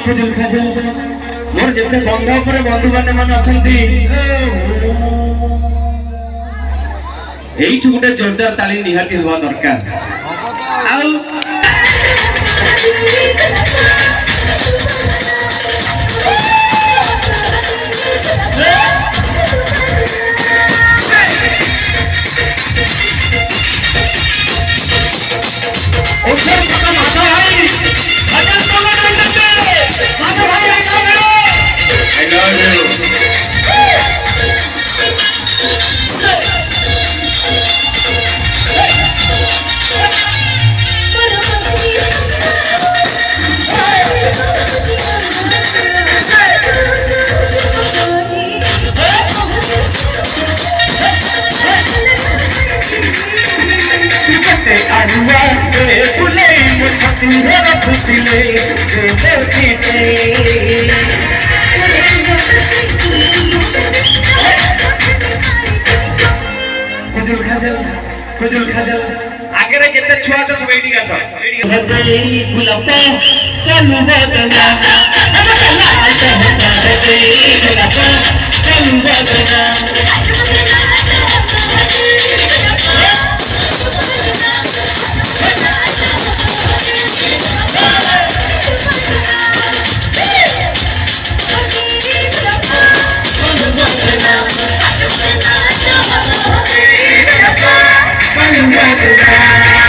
ଖୁଜୁଲ ଖାଜୁଲ ମୋର ଯେତେ ବନ୍ଧ ଉପରେ ବନ୍ଧୁମାନେ ମାନେ ଅଛନ୍ତି এইঠু গোটে জোরদার তালি নিহাতি হওয়া দরকার ଆଉ खुजुल खाजल आगे रे केते छुआ छ सब एडी गाछ एडी गुलाबता कालू बदना लाल तहता रे गुलाबता कालू बदना Bye.